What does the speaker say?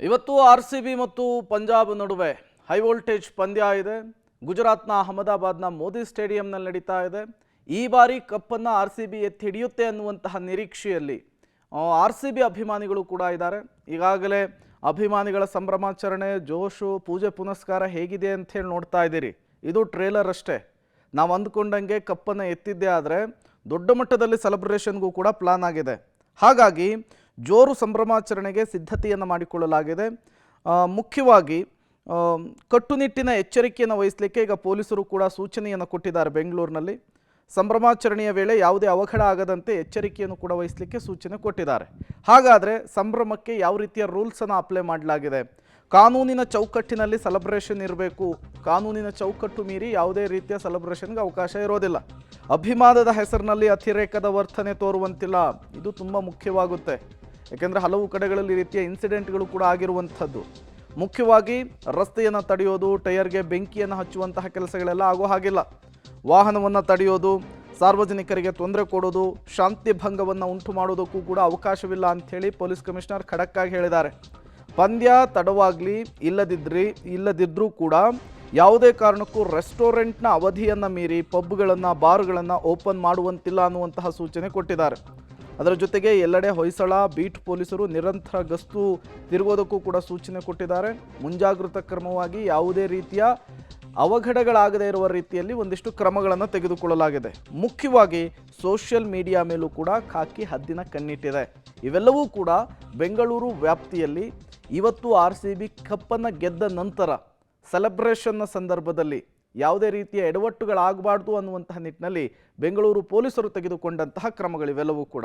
ಇವತ್ತು ಆರ್‌ಸಿಬಿ ಮತ್ತು ಪಂಜಾಬ್ ನಡುವೆ ಹೈ ವೋಲ್ಟೇಜ್ ಪಂದ್ಯ ಇದೆ. ಗುಜರಾತ್ನ ಅಹಮದಾಬಾದ್ನ ಮೋದಿ ಸ್ಟೇಡಿಯಂನಲ್ಲಿ ನಡೀತಾ ಇದೆ. ಈ ಬಾರಿ ಕಪ್ಪನ್ನು ಆರ್‌ಸಿಬಿ ಎತ್ತಿ ಹಿಡಿಯುತ್ತೆ ಅನ್ನುವಂತಹ ನಿರೀಕ್ಷೆಯಲ್ಲಿ ಆರ್‌ಸಿಬಿ ಅಭಿಮಾನಿಗಳು ಕೂಡ ಇದ್ದಾರೆ. ಈಗಾಗಲೇ ಅಭಿಮಾನಿಗಳ ಸಂಭ್ರಮಾಚರಣೆ, ಜೋಶು, ಪೂಜೆ ಪುನಸ್ಕಾರ ಹೇಗಿದೆ ಅಂತ ಹೇಳಿ ನೋಡ್ತಾ ಇದ್ದೀರಿ. ಇದು ಟ್ರೇಲರ್ ಅಷ್ಟೇ. ನಾವು ಅಂದ್ಕೊಂಡಂಗೆ ಕಪ್ಪನ್ನು ಎತ್ತಿದ್ದೇ ಆದರೆ ದೊಡ್ಡ ಮಟ್ಟದಲ್ಲಿ ಸೆಲೆಬ್ರೇಷನ್ಗೂ ಕೂಡ ಪ್ಲಾನ್ ಆಗಿದೆ. ಹಾಗಾಗಿ ಜೋರು ಸಂಭ್ರಮಾಚರಣೆಗೆ ಸಿದ್ಧತೆಯನ್ನು ಮಾಡಿಕೊಳ್ಳಲಾಗಿದೆ. ಮುಖ್ಯವಾಗಿ ಕಟ್ಟುನಿಟ್ಟಿನ ಎಚ್ಚರಿಕೆಯನ್ನು ವಹಿಸಲಿಕ್ಕೆ ಈಗ ಪೊಲೀಸರು ಕೂಡ ಸೂಚನೆಯನ್ನು ಕೊಟ್ಟಿದ್ದಾರೆ. ಬೆಂಗಳೂರಿನಲ್ಲಿ ಸಂಭ್ರಮಾಚರಣೆಯ ವೇಳೆ ಯಾವುದೇ ಅವಘಡ ಆಗದಂತೆ ಎಚ್ಚರಿಕೆಯನ್ನು ಕೂಡ ವಹಿಸಲಿಕ್ಕೆ ಸೂಚನೆ ಕೊಟ್ಟಿದ್ದಾರೆ. ಹಾಗಾದರೆ ಸಂಭ್ರಮಕ್ಕೆ ಯಾವ ರೀತಿಯ ರೂಲ್ಸನ್ನು ಅಪ್ಲೈ ಮಾಡಲಾಗಿದೆ? ಕಾನೂನಿನ ಚೌಕಟ್ಟಿನಲ್ಲಿ ಸೆಲೆಬ್ರೇಷನ್ ಇರಬೇಕು. ಕಾನೂನಿನ ಚೌಕಟ್ಟು ಮೀರಿ ಯಾವುದೇ ರೀತಿಯ ಸೆಲೆಬ್ರೇಷನ್ಗೆ ಅವಕಾಶ ಇರೋದಿಲ್ಲ. ಅಭಿಮಾನದ ಹೆಸರಿನಲ್ಲಿ ಅತಿರೇಕದ ವರ್ತನೆ ತೋರುವಂತಿಲ್ಲ. ಇದು ತುಂಬ ಮುಖ್ಯವಾಗುತ್ತೆ. ಯಾಕೆಂದರೆ ಹಲವು ಕಡೆಗಳಲ್ಲಿ ಈ ರೀತಿಯ ಇನ್ಸಿಡೆಂಟ್ಗಳು ಕೂಡ ಆಗಿರುವಂಥದ್ದು. ಮುಖ್ಯವಾಗಿ ರಸ್ತೆಯನ್ನು ತಡೆಯೋದು, ಟೈರ್ಗೆ ಬೆಂಕಿಯನ್ನು ಹಚ್ಚುವಂತಹ ಕೆಲಸಗಳೆಲ್ಲ ಆಗೋ ಹಾಗಿಲ್ಲ. ವಾಹನವನ್ನು ತಡೆಯೋದು, ಸಾರ್ವಜನಿಕರಿಗೆ ತೊಂದರೆ ಕೊಡೋದು, ಶಾಂತಿ ಭಂಗವನ್ನು ಉಂಟು ಮಾಡೋದಕ್ಕೂ ಕೂಡ ಅವಕಾಶವಿಲ್ಲ ಅಂಥೇಳಿ ಪೊಲೀಸ್ ಕಮಿಷನರ್ ಖಡಕ್ಕಾಗಿ ಹೇಳಿದ್ದಾರೆ. ಪಂದ್ಯ ತಡವಾಗಲಿ ಇಲ್ಲದಿದ್ದರೂ ಕೂಡ ಯಾವುದೇ ಕಾರಣಕ್ಕೂ ರೆಸ್ಟೋರೆಂಟ್ನ ಅವಧಿಯನ್ನು ಮೀರಿ ಪಬ್ಗಳನ್ನು, ಬಾರ್ಗಳನ್ನು ಓಪನ್ ಮಾಡುವಂತಿಲ್ಲ ಅನ್ನುವಂತಹ ಸೂಚನೆ ಕೊಟ್ಟಿದ್ದಾರೆ. ಅದರ ಜೊತೆಗೆ ಎಲ್ಲೆಡೆ ಹೊಯ್ಸಳ ಬೀಟ್ ಪೊಲೀಸರು ನಿರಂತರ ಗಸ್ತು ತಿರುಗೋದಕ್ಕೂ ಕೂಡ ಸೂಚನೆ ಕೊಟ್ಟಿದ್ದಾರೆ. ಮುಂಜಾಗೃತಾ ಕ್ರಮವಾಗಿ ಯಾವುದೇ ರೀತಿಯ ಅವಘಡಗಳಾಗದೇ ಇರುವ ರೀತಿಯಲ್ಲಿ ಒಂದಿಷ್ಟು ಕ್ರಮಗಳನ್ನು ತೆಗೆದುಕೊಳ್ಳಲಾಗಿದೆ. ಮುಖ್ಯವಾಗಿ ಸೋಷಿಯಲ್ ಮೀಡಿಯಾ ಮೇಲೂ ಕೂಡ ಖಾಕಿ ಹದ್ದಿನ ಕಣ್ಣಿಟ್ಟಿದೆ. ಇವೆಲ್ಲವೂ ಕೂಡ ಬೆಂಗಳೂರು ವ್ಯಾಪ್ತಿಯಲ್ಲಿ ಇವತ್ತು ಆರ್‌ಸಿಬಿ ಕಪ್ಪನ್ನು ಗೆದ್ದ ನಂತರ ಸೆಲೆಬ್ರೇಷನ್ನ ಸಂದರ್ಭದಲ್ಲಿ ಯಾವುದೇ ರೀತಿಯ ಎಡವಟ್ಟುಗಳಾಗಬಾರ್ದು ಅನ್ನುವಂತಹ ನಿಟ್ಟಿನಲ್ಲಿ ಬೆಂಗಳೂರು ಪೊಲೀಸರು ತೆಗೆದುಕೊಂಡಂತಹ ಕ್ರಮಗಳಿವೆಲ್ಲವೂ ಕೂಡ.